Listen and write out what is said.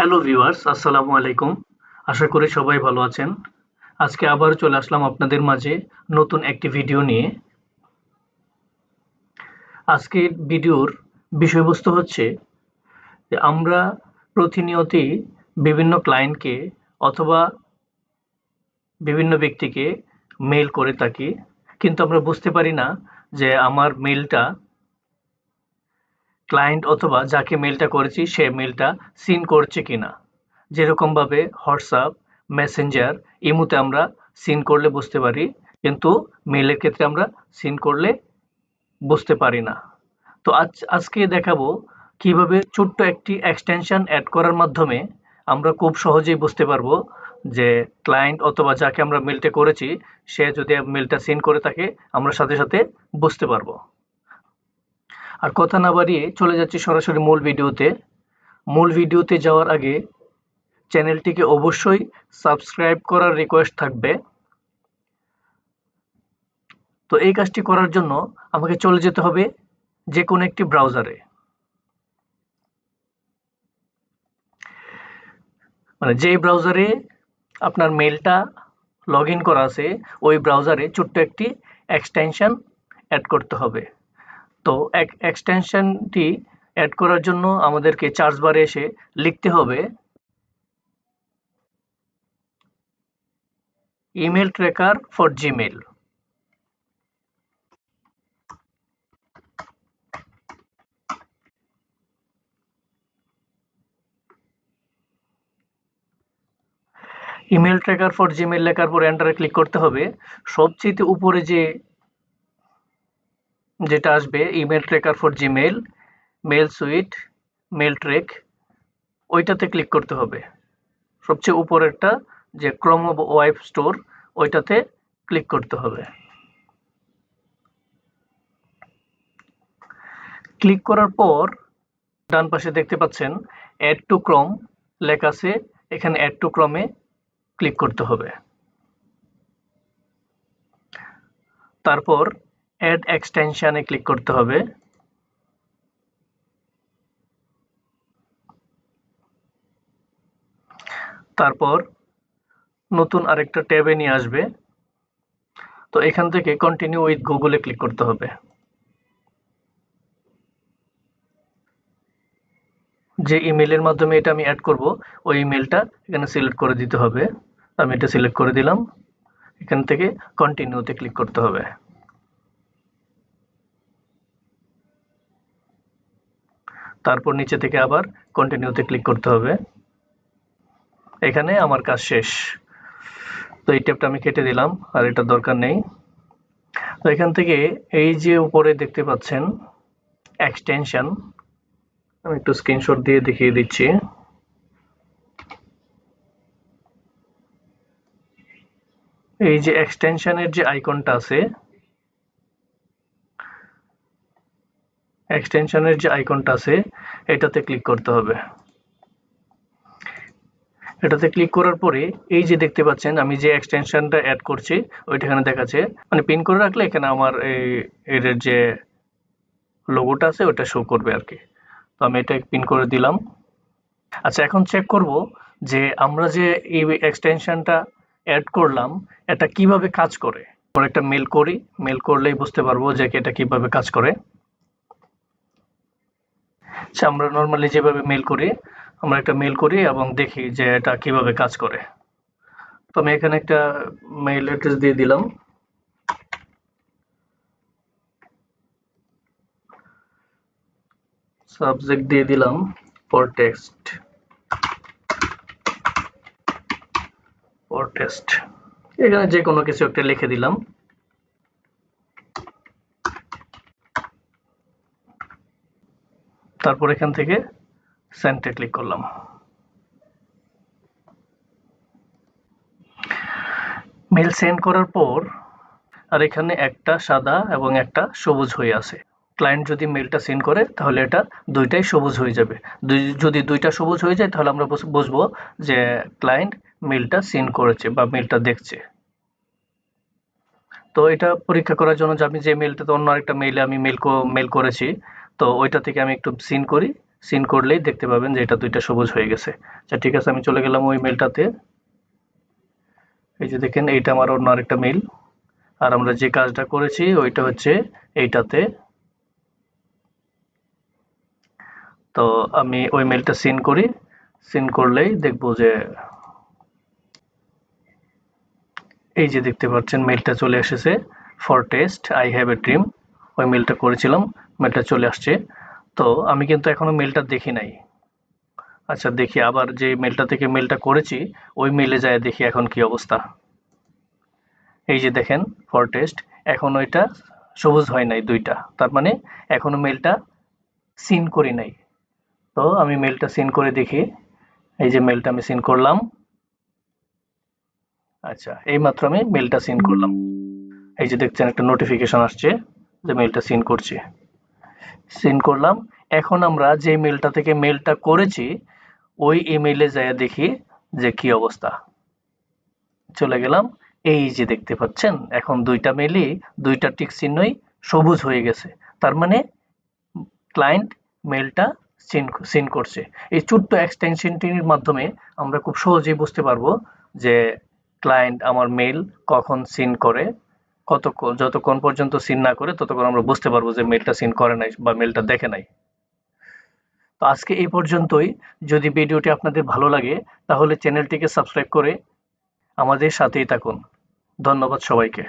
Hello viewers, আসসালামু আলাইকুম। আশা করি সবাই ভালো আছেন। আজকে আবার চলে আসলাম আপনাদের মাঝে নতুন একটি ভিডিও নিয়ে। আজকের ভিডিওর বিষয়বস্তু হচ্ছে যে আমরা প্রতিনিয়তই বিভিন্ন ক্লায়েন্টকে অথবা বিভিন্ন ব্যক্তিকে মেইল করে থাকি। কিন্তু আমরা বুঝতে পারি না যে আমার মেইলটা ক্লায়েন্ট অথবা যাকে মেইলটা করেছি সে মেইলটা সিন করছে কিনা। যেরকমভাবে হোয়াটসঅ্যাপ, মেসেঞ্জার, ইমোতে আমরা সিন করলে বুঝতে পারি, কিন্তু মেইলের ক্ষেত্রে আমরা সিন করলে বুঝতে পারি না। তো আজকে দেখাবো কিভাবে ছোট্ট একটি এক্সটেনশন অ্যাড করার মাধ্যমে আমরা খুব সহজেই বুঝতে পারবো যে ক্লায়েন্ট অথবা যাকে আমরা মেইলটা করেছি সে যদি মেইলটা সিন করে থাকে আমরা সাথে সাথে বুঝতে পারবো। আর কথা না বাড়িয়ে চলে যাচ্ছি সরাসরি মূল ভিডিওতে। মূল ভিডিওতে যাওয়ার আগে চ্যানেলটিকে অবশ্যই সাবস্ক্রাইব করার রিকোয়েস্ট থাকবে। তো এই কাজটি করার জন্য আমাকে চলে যেতে হবে যে কোনো একটি ব্রাউজারে। মানে যেই ব্রাউজারে আপনার মেইলটা লগ ইন করা আছে ওই ব্রাউজারে ছোট্ট একটি এক্সটেনশন অ্যাড করতে হবে। তো এক্সটেনশনটি অ্যাড করার জন্য আমাদেরকে সার্চ বারে এসে লিখতে হবে email tracker for Gmail. Email tracker for Gmail লেখার পর এন্টারে ক্লিক করতে হবে। সবচেয়ে উপরে যেটা আসবে email tracker for Gmail, mail suite, mail track, ওইটাতে ক্লিক করতে হবে। সবচেয়ে উপরেরটা যে ক্রোম ওয়েব স্টোর ওইটাতে ক্লিক করতে হবে। ক্লিক করার পর ডান পাশে দেখতে পাচ্ছেন অ্যাড টু ক্রোম লেখা আছে, এখানে অ্যাড টু ক্রোমে ক্লিক করতে হবে। তারপর অ্যাড এক্সটেনশনে ক্লিক করতে হবে। তারপর নতুন আরেকটা ট্যাবে নিয়ে আসবে। তো এখান থেকে কন্টিনিউ উইথ গুগলে ক্লিক করতে হবে। যে ইমেলের মাধ্যমে এটা আমি অ্যাড করব ওই ইমেলটা এখানে সিলেক্ট করে দিতে হবে। আমি এটা সিলেক্ট করে দিলাম। এখান থেকে কন্টিনিউতে ক্লিক করতে হবে। তারপর নিচে থেকে আবার কন্টিনিউতে ক্লিক করতে হবে। এখানে আমার কাজ শেষ। তো এই ট্যাবটা আমি কেটে দিলাম, আর এটা দরকার নেই। তো এখান থেকে এই যে উপরে দেখতে পাচ্ছেন এক্সটেনশন, আমি একটু স্ক্রিনশট দিয়ে দেখিয়ে দিচ্ছি। এই যে এক্সটেনশনের যে আইকনটা আছে, এটাতে ক্লিক করতে হবে। এটাতে ক্লিক করার পরে এই যে দেখতে পাচ্ছেন আমি যে এক্সটেনশনটা অ্যাড করছি ওইটা এখানে দেখাচ্ছে, মানে পিন করে রাখলে এখানে আমার এর যে লোগোটা আছে ওটা শো করবে আর কি। তো আমি এটা পিন করে দিলাম। আচ্ছা, এখন চেক করব যে আমরা যে এই এক্সটেনশনটা অ্যাড করলাম এটা কিভাবে কাজ করে। একটা মেল করি, মেল করলেই বুঝতে পারবো যে এটা কিভাবে কাজ করে। আচ্ছা, আমরা নর্মালি যেভাবে মেল করি, আমরা একটা মেল করি এবং দেখি যে এটা কিভাবে কাজ করে। তো আমি এখানে একটা মেইল অ্যাড্রেস দিয়ে দিলাম। সাবজেক্ট দিয়ে দিলাম ফর টেক্সট। এখানে যে কোনো কিছু একটা লিখে দিলাম। তারপর এখান থেকে সেন্ডে ক্লিক করলাম। মেল সেন্ড করার পর আর এখানে একটা সাদা এবং একটা সবুজ হয়ে আছে। ক্লায়েন্ট যদি মেলটা সেন্ড করে তাহলে এটা দুইটাই সবুজ হয়ে যাবে। যদি দুইটা সবুজ হয়ে যায় তাহলে আমরা বুঝবো যে ক্লায়েন্ট মেলটা সেন্ড করেছে বা মেলটা দেখছে। তো এটা পরীক্ষা করার জন্য আমি যে মেলটাতে অন্য আরেকটা মেইলে আমি মেল করেছি, তো ওইটা থেকে আমি একটু সিন করি, সিন করলেই দেখতে পাবেন যে এটা দুইটা সবুজ হয়ে গেছে। আচ্ছা ঠিক আছে, আমি চলে গেলাম ওই মেলটাতে। এই যে দেখেন এইটা আমার অন্য আরেকটা মেল, আর আমরা যে কাজটা করেছি ওইটা হচ্ছে এইটাতে। তো আমি ওই মেলটা সিন করি, সিন করলেই দেখবো যে এই যে দেখতে পাচ্ছেন মেলটা চলে এসেছে, for test I have a dream. ওই মেলটা করেছিলাম, মেলটা চলে আসছে। তো আমি কিন্তু এখনো মেলটা দেখি নাই। আচ্ছা দেখি আবার যে মেলটা থেকে মেলটা করেছি ওই মেলে যায় দেখি এখন কি অবস্থা। এই যে দেখেন ফর টেস্ট, এখন ওইটা সবুজ হয় নাই দুইটা, তার মানে এখনো মেলটা সিন করি নাই। তো আমি মেলটা সিন করে দেখি। এই যে মেলটা আমি সিন করলাম। আচ্ছা এইমাত্র আমি মেলটা সিন করলাম, এই যে দেখছেন একটা নোটিফিকেশন আসছে যে মেলটা সিন করছি। সিন করলাম। এখন আমরা যে মেলটা থেকে মেলটা করেছি ওই ইমেইলে যায় দেখি যে কি অবস্থা। চলে গেলাম। এই যে দেখতে পাচ্ছেন এখন দুইটা মেলই, দুইটা টিক চিহ্নই সবুজ হয়ে গেছে। তার মানে ক্লায়েন্ট মেলটা সিন করছে। এই ছোট্ট এক্সটেনশনটির মাধ্যমে আমরা খুব সহজেই বুঝতে পারবো যে ক্লায়েন্ট আমার মেল কখন সিন করে, কতক্ষণ, যতক্ষণ পর্যন্ত সিন না করে ততক্ষণ আমরা বুঝতে পারবো যে মেলটা সিন করে নাই বা মেলটা দেখে নাই। তো আজকে এই পর্যন্তই। যদি ভিডিওটি আপনাদের ভালো লাগে তাহলে চ্যানেলটিকে সাবস্ক্রাইব করে আমাদের সাথেই থাকুন। ধন্যবাদ সবাইকে।